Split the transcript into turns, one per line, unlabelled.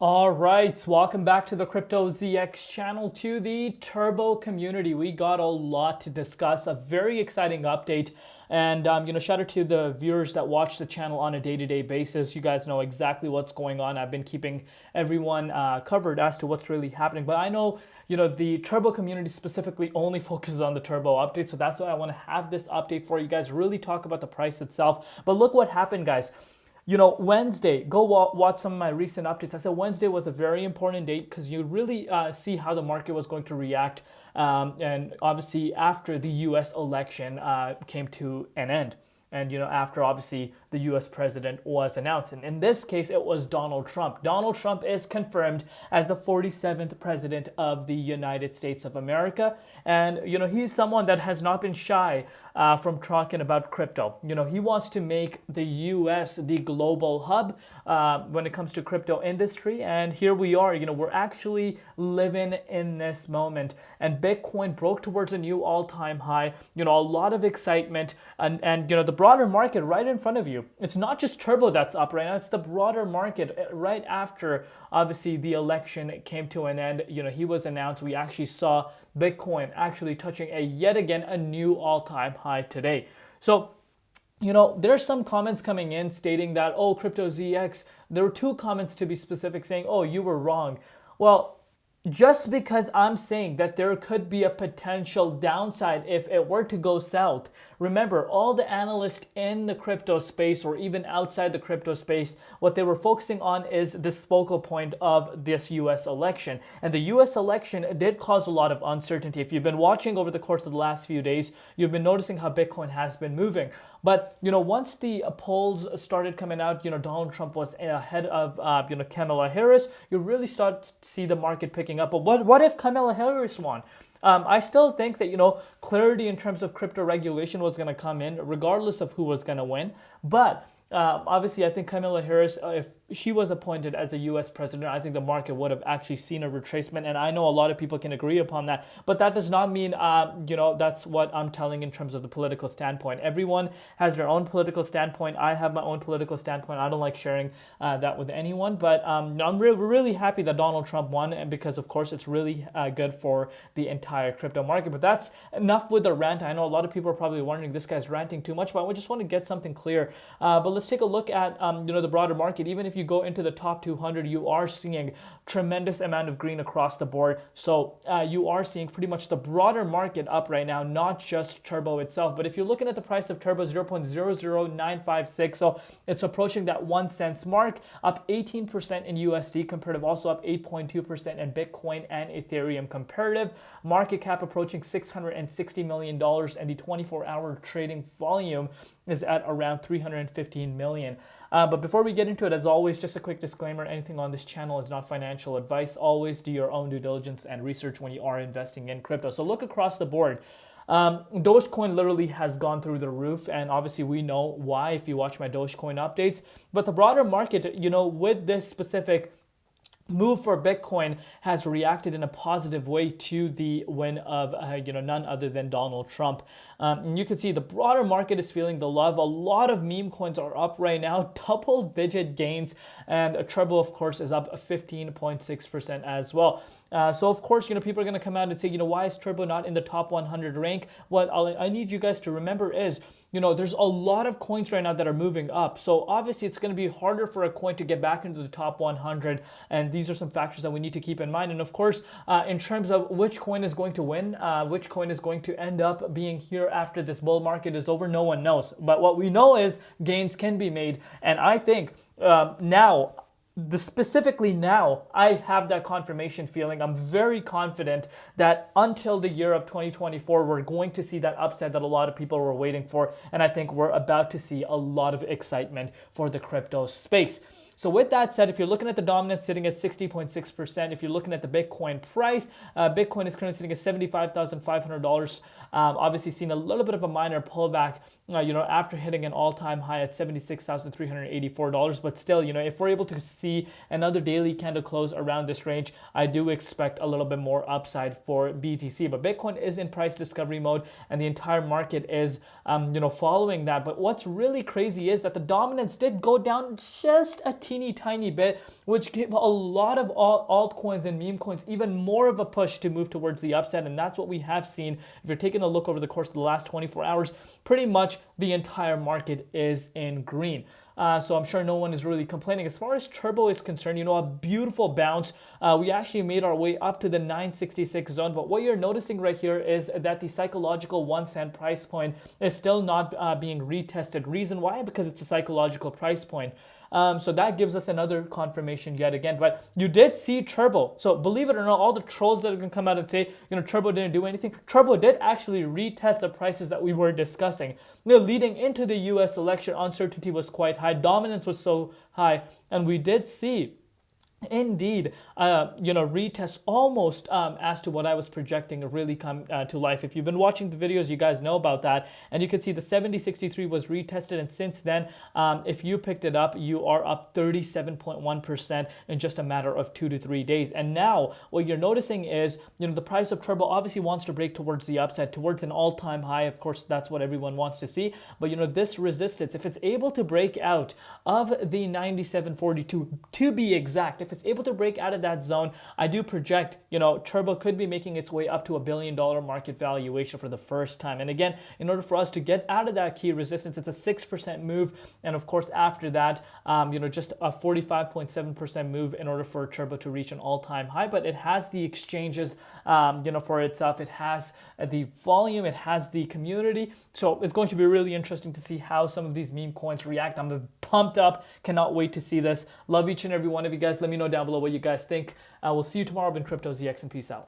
All right, welcome back to the Crypto ZX channel, to the Turbo community. We got a lot to discuss, a very exciting update. And, shout out to the viewers that watch the channel on a day-to-day basis. You guys know exactly what's going on. I've been keeping everyone covered as to what's really happening. But I know, the Turbo community specifically only focuses on the Turbo update. So that's why I want to have this update for you guys, really talk about the price itself. But look what happened, guys. Wednesday, go watch some of my recent updates. I said Wednesday was a very important date because you really see how the market was going to react. And obviously after the US election came to an end. And, after obviously the US president was announced. And in this case, it was Donald Trump. Donald Trump is confirmed as the 47th president of the United States of America. And, he's someone that has not been shy from talking about crypto. He wants to make the US the global hub when it comes to crypto industry. And here we are, we're actually living in this moment. And Bitcoin broke towards a new all-time high, a lot of excitement and the broader market right in front of you. It's not just Turbo that's up right now, it's the broader market right after obviously the election came to an end. He was announced. We actually saw Bitcoin actually touching yet again a new all-time high today. So there's some comments coming in stating that, oh, Crypto ZX, there were two comments to be specific saying, oh, you were wrong. Well, just because I'm saying that there could be a potential downside if it were to go south. Remember, all the analysts in the crypto space or even outside the crypto space, what they were focusing on is this focal point of this US election. And the US election did cause a lot of uncertainty. If you've been watching over the course of the last few days, you've been noticing how Bitcoin has been moving. But, once the polls started coming out, Donald Trump was ahead of, Kamala Harris, you really start to see the market picking up. But what if Kamala Harris won? I still think that, clarity in terms of crypto regulation was going to come in regardless of who was going to win. But obviously, I think Kamala Harris, if she was appointed as the U.S. president, I think the market would have actually seen a retracement. And I know a lot of people can agree upon that. But that does not mean, that's what I'm telling in terms of the political standpoint. Everyone has their own political standpoint. I have my own political standpoint. I don't like sharing that with anyone. But I'm really happy that Donald Trump won, and because, of course, it's really good for the entire crypto market. But that's enough with the rant. I know a lot of people are probably wondering, this guy's ranting too much, but I just want to get something clear. But let's take a look at the broader market. Even if you go into the top 200, you are seeing tremendous amount of green across the board. So you are seeing pretty much the broader market up right now, not just Turbo itself. But if you're looking at the price of Turbo, 0.00956, so it's approaching that 1 cent mark, up 18% in USD comparative, also up 8.2% in Bitcoin and Ethereum comparative. Market cap approaching $660 million, and the 24-hour trading volume is at around 315 million. But before we get into it, as always, just a quick disclaimer, anything on this channel is not financial advice. Always do your own due diligence and research when you are investing in crypto. So look across the board. Dogecoin literally has gone through the roof, and obviously we know why if you watch my Dogecoin updates. But the broader market, with this specific move for Bitcoin has reacted in a positive way to the win of none other than Donald Trump. And you can see the broader market is feeling the love. A lot of meme coins are up right now, double-digit gains, and Turbo, of course, is up 15.6% as well. So of course, people are going to come out and say, why is Turbo not in the top 100 rank? What I need you guys to remember is, there's a lot of coins right now that are moving up. So obviously it's going to be harder for a coin to get back into the top 100. And these are some factors that we need to keep in mind. And of course, in terms of which coin is going to win, which coin is going to end up being here after this bull market is over, no one knows. But what we know is gains can be made. And I think specifically now, I have that confirmation feeling. I'm very confident that until the year of 2024, we're going to see that upside that a lot of people were waiting for. And I think we're about to see a lot of excitement for the crypto space. So with that said, if you're looking at the dominance sitting at 60.6%, if you're looking at the Bitcoin price, Bitcoin is currently sitting at $75,500. Obviously seen a little bit of a minor pullback, after hitting an all-time high at $76,384. But still, if we're able to see another daily candle close around this range, I do expect a little bit more upside for BTC. But Bitcoin is in price discovery mode, and the entire market is, following that. But what's really crazy is that the dominance did go down just a teeny teeny tiny bit, which gave a lot of altcoins and meme coins even more of a push to move towards the upside. And that's what we have seen. If you're taking a look over the course of the last 24 hours, pretty much the entire market is in green. So I'm sure no one is really complaining. As far as Turbo is concerned, a beautiful bounce. We actually made our way up to the 966 zone. But what you're noticing right here is that the psychological 1 cent price point is still not being retested. Reason why? Because it's a psychological price point. So that gives us another confirmation yet again. But you did see Turbo. So believe it or not, all the trolls that are going to come out and say, Turbo didn't do anything. Turbo did actually retest the prices that we were discussing. Leading into the US election, uncertainty was quite high. Dominance was so high. And we did see indeed, retest almost as to what I was projecting really come to life. If you've been watching the videos, you guys know about that. And you can see the 7063 was retested. And since then, if you picked it up, you are up 37.1% in just a matter of 2 to 3 days. And now what you're noticing is, the price of Turbo obviously wants to break towards the upside, towards an all-time high. Of course, that's what everyone wants to see. But, this resistance, if it's able to break out of the 9742, to be exact, if it's able to break out of that zone, I do project, Turbo could be making its way up to $1 billion market valuation for the first time. And again, in order for us to get out of that key resistance, it's a 6% move. And of course, after that, just a 45.7% move in order for Turbo to reach an all-time high. But it has the exchanges, for itself. It has the volume. It has the community. So it's going to be really interesting to see how some of these meme coins react. I'm pumped up. Cannot wait to see this. Love each and every one of you guys. Let me know down below what you guys think. We'll see you tomorrow in Crypto ZX, and peace out.